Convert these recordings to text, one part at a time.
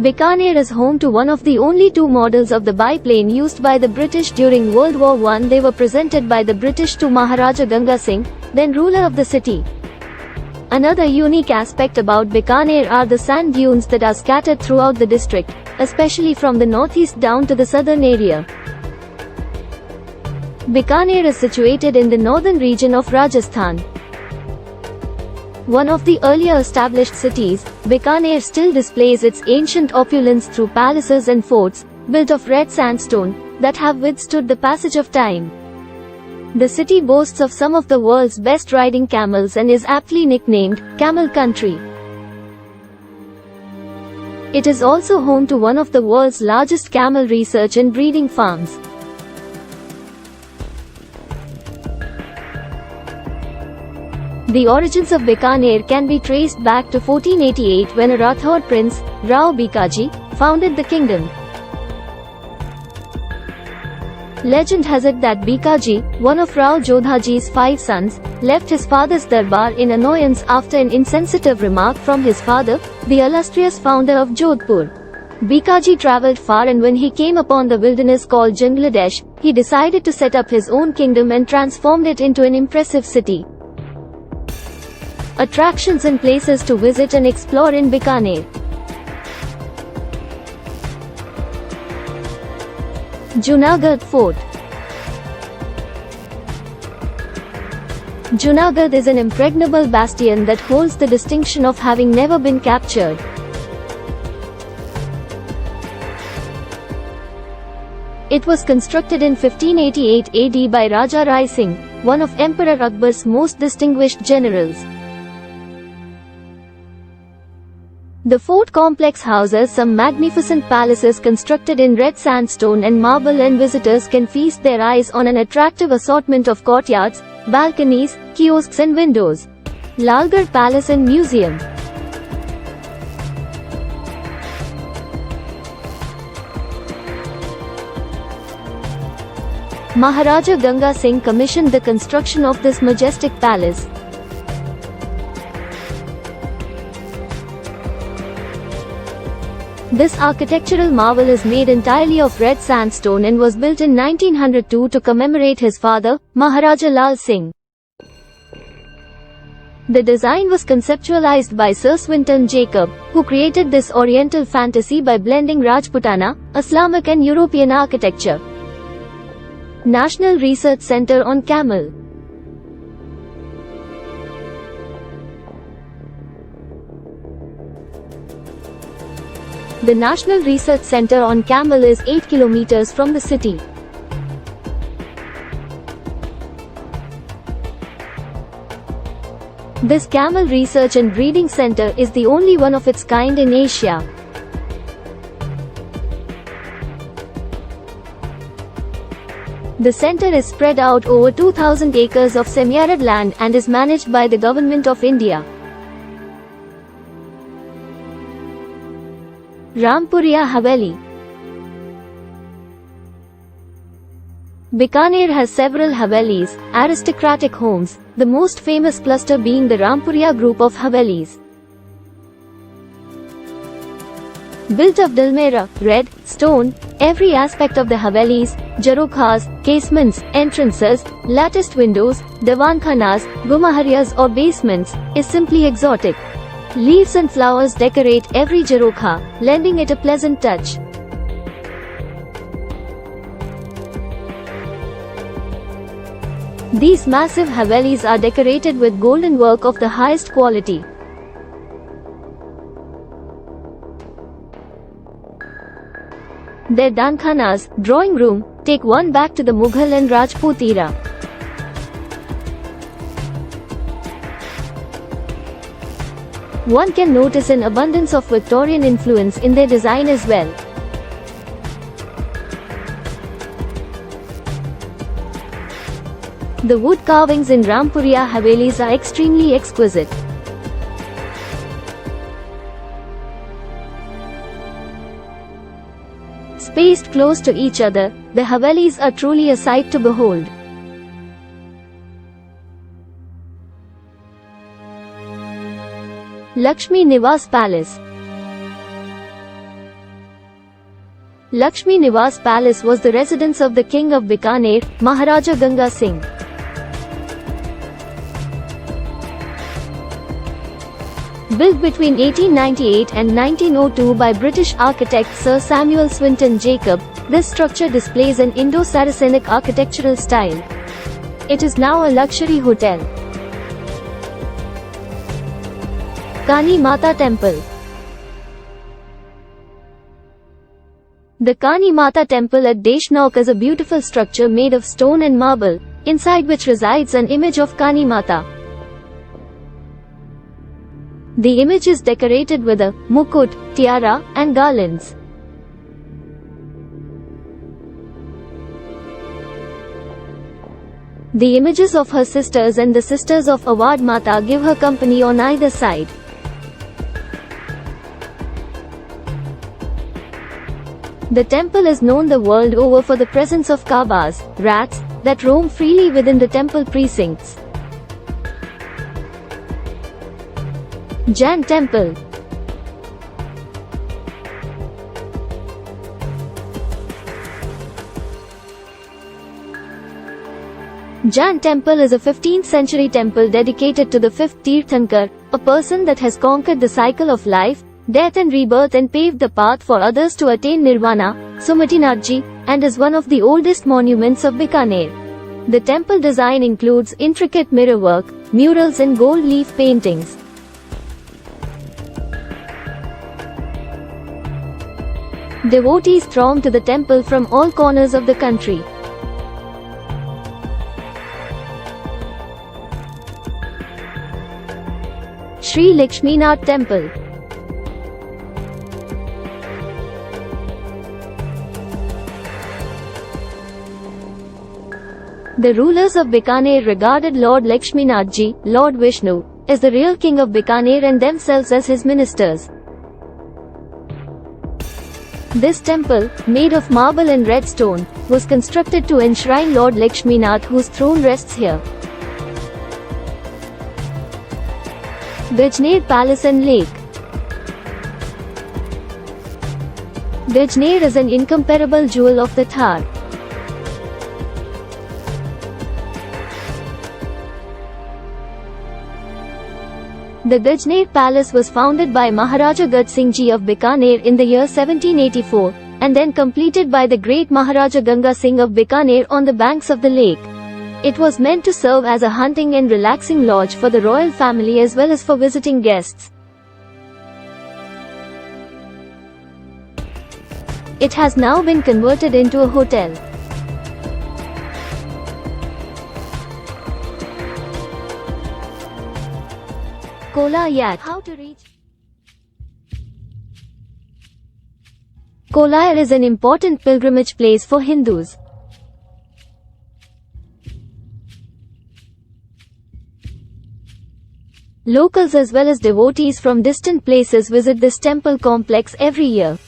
Bikaner is home to one of the only two models of the biplane used by the British during World War I. They were presented by the British to Maharaja Ganga Singh, then ruler of the city. Another unique aspect about Bikaner are the sand dunes that are scattered throughout the district, especially from the northeast down to the southern area. Bikaner is situated in the northern region of Rajasthan. One of the earlier established cities, Bikaner still displays its ancient opulence through palaces and forts, built of red sandstone, that have withstood the passage of time. The city boasts of some of the world's best riding camels and is aptly nicknamed, Camel Country. It is also home to one of the world's largest camel research and breeding farms. The origins of Bikaner can be traced back to 1488 when a Rathod prince, Rao Bikaji, founded the kingdom. Legend has it that Bikaji, one of Rao Jodhaji's 5 sons, left his father's darbar in annoyance after an insensitive remark from his father, the illustrious founder of Jodhpur. Bikaji travelled far, and when he came upon the wilderness called Bangladesh, he decided to set up his own kingdom and transformed it into an impressive city. Attractions and places to visit and explore in Bikaner. Junagadh Fort. Junagadh is an impregnable bastion that holds the distinction of having never been captured. It was constructed in 1588 AD by Raja Rai Singh, one of Emperor Akbar's most distinguished generals. The fort complex houses some magnificent palaces constructed in red sandstone and marble, and visitors can feast their eyes on an attractive assortment of courtyards, balconies, kiosks and windows. Lalgarh Palace and Museum. Maharaja Ganga Singh commissioned the construction of this majestic palace. This architectural marvel is made entirely of red sandstone and was built in 1902 to commemorate his father, Maharaja Lal Singh. The design was conceptualized by Sir Swinton Jacob, who created this oriental fantasy by blending Rajputana, Islamic and European architecture. National Research Center on Camel. The National Research Center on Camel is 8 km from the city. This camel research and breeding center is the only one of its kind in Asia. The center is spread out over 2,000 acres of semi-arid land and is managed by the Government of India. Rampuria Haveli. Bikaner has several Havelis, aristocratic homes, the most famous cluster being the Rampuria group of Havelis. Built of Dalmera, red, stone, every aspect of the Havelis, Jarokhas, casements, entrances, latticed windows, Divankhanas, Gumaharias or basements, is simply exotic. Leaves and flowers decorate every Jarokha, lending it a pleasant touch. These massive Havelis are decorated with golden work of the highest quality. Their Dankhanas, drawing room, take one back to the Mughal and Rajput era. One can notice an abundance of Victorian influence in their design as well. The wood carvings in Rampuria Havelis are extremely exquisite. Spaced close to each other, the Havelis are truly a sight to behold. Lakshmi Niwas Palace. Lakshmi Niwas Palace was the residence of the King of Bikaner, Maharaja Ganga Singh. Built between 1898 and 1902 by British architect Sir Samuel Swinton Jacob, this structure displays an Indo-Saracenic architectural style. It is now a luxury hotel. Kani Mata Temple. The Kani Mata Temple at Deshnauk is a beautiful structure made of stone and marble, inside which resides an image of Kani Mata. The image is decorated with a mukut, tiara, and garlands. The images of her sisters and the sisters of Awad Mata give her company on either side. The temple is known the world over for the presence of kabas, rats, that roam freely within the temple precincts. Jain Temple. Jain Temple is a 15th century temple dedicated to the fifth Tirthankar, a person that has conquered the cycle of life, death and rebirth and paved the path for others to attain nirvana, Sumatinathji, and is one of the oldest monuments of Bikaner. The temple design includes intricate mirrorwork, murals and gold leaf paintings. Devotees throng to the temple from all corners of the country. Sri Lakshminath Temple. The rulers of Bikaner regarded Lord Lakshminathji, Lord Vishnu, as the real king of Bikaner and themselves as his ministers. This temple, made of marble and red stone, was constructed to enshrine Lord Lakshminath, whose throne rests here. Bikaner Palace and Lake. Bikaner is an incomparable jewel of the Thar. The Bikaner Palace was founded by Maharaja Gaj Singh Ji of Bikaner in the year 1784, and then completed by the great Maharaja Ganga Singh of Bikaner on the banks of the lake. It was meant to serve as a hunting and relaxing lodge for the royal family as well as for visiting guests. It has now been converted into a hotel. Kola Yat. How to reach? Kolayar is an important pilgrimage place for Hindus. Locals as well as devotees from distant places visit this temple complex every year.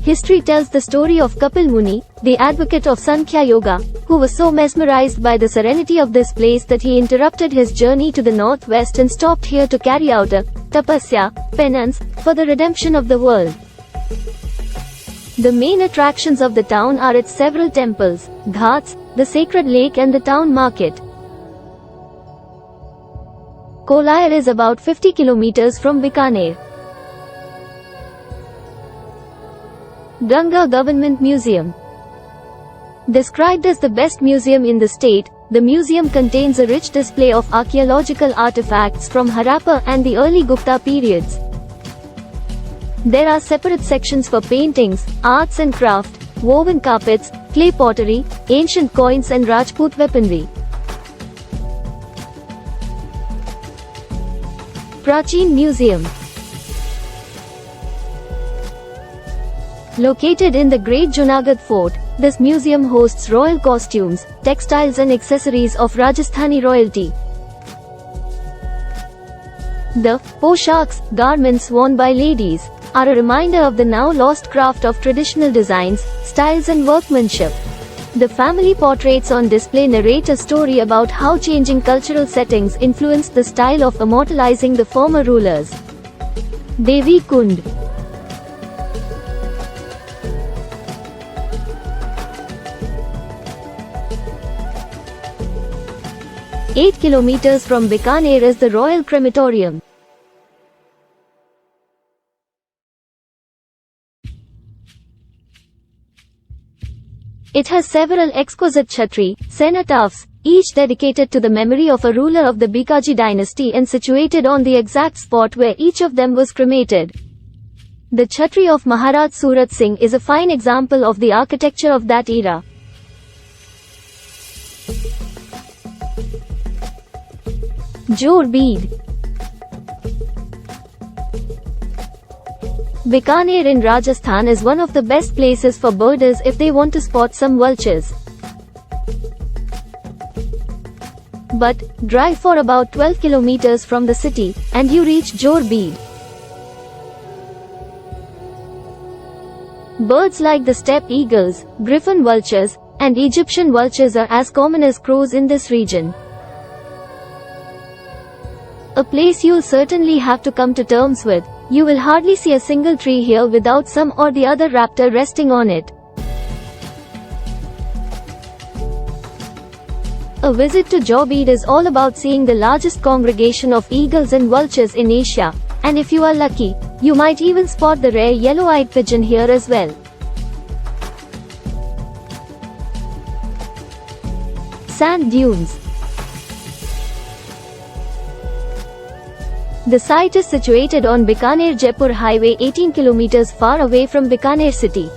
History tells the story of Kapil Muni, the advocate of Sankhya Yoga, who was so mesmerized by the serenity of this place that he interrupted his journey to the northwest and stopped here to carry out a tapasya, penance, for the redemption of the world. The main attractions of the town are its several temples, ghats, the sacred lake and the town market. Kolayar is about 50 kilometers from Bikaner. Ganga Government Museum. Described as the best museum in the state, the museum contains a rich display of archaeological artifacts from Harappa and the early Gupta periods. There are separate sections for paintings, arts and craft, woven carpets, clay pottery, ancient coins and Rajput weaponry. Prachin Museum. Located in the Great Junagadh Fort, this museum hosts royal costumes, textiles and accessories of Rajasthani royalty. The poshaks, garments worn by ladies, are a reminder of the now lost craft of traditional designs, styles and workmanship. The family portraits on display narrate a story about how changing cultural settings influenced the style of immortalizing the former rulers. Devi Kund. Eight kilometers from Bikaner is the Royal Crematorium. It has several exquisite chhatri, cenotaphs, each dedicated to the memory of a ruler of the Bikaji dynasty and situated on the exact spot where each of them was cremated. The chhatri of Maharaj Surat Singh is a fine example of the architecture of that era. Jor Bead. Bikaner in Rajasthan is one of the best places for birders if they want to spot some vultures. But, drive for about 12 kilometers from the city, and you reach Jor Bead. Birds like the steppe eagles, griffon vultures, and Egyptian vultures are as common as crows in this region. A place you'll certainly have to come to terms with. You will hardly see a single tree here without some or the other raptor resting on it. A visit to Jor Bead is all about seeing the largest congregation of eagles and vultures in Asia, and if you are lucky, you might even spot the rare yellow-eyed pigeon here as well. Sand dunes. The site is situated on Bikaner-Jaipur highway 18 kilometers far away from Bikaner city.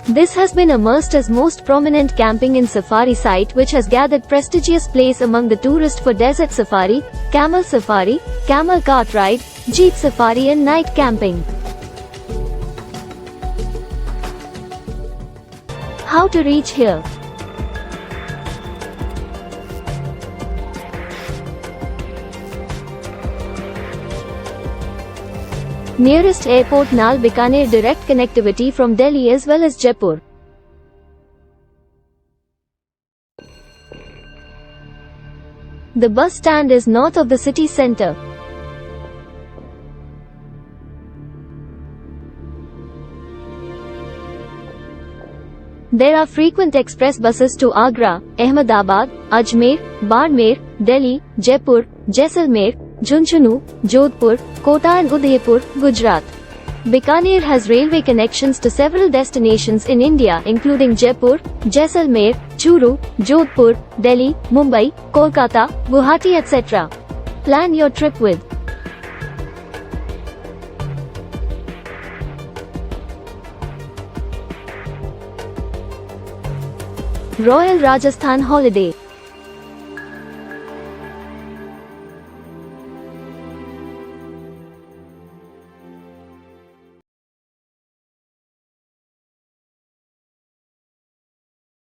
This has been emerged as most prominent camping and safari site which has gathered prestigious place among the tourists for desert safari, camel cart ride, jeep safari and night camping. How to reach here? Nearest airport Nal Bikaner direct connectivity from Delhi as well as Jaipur. The bus stand is north of the city centre. There are frequent express buses to Agra, Ahmedabad, Ajmer, Barmer, Delhi, Jaipur, Jaisalmer, Jhunjhunu, Jodhpur, Kota and Udaipur, Gujarat. Bikaner has railway connections to several destinations in India including Jaipur, Jaisalmer, Churu, Jodhpur, Delhi, Mumbai, Kolkata, Guwahati etc. Plan your trip with Royal Rajasthan Holiday.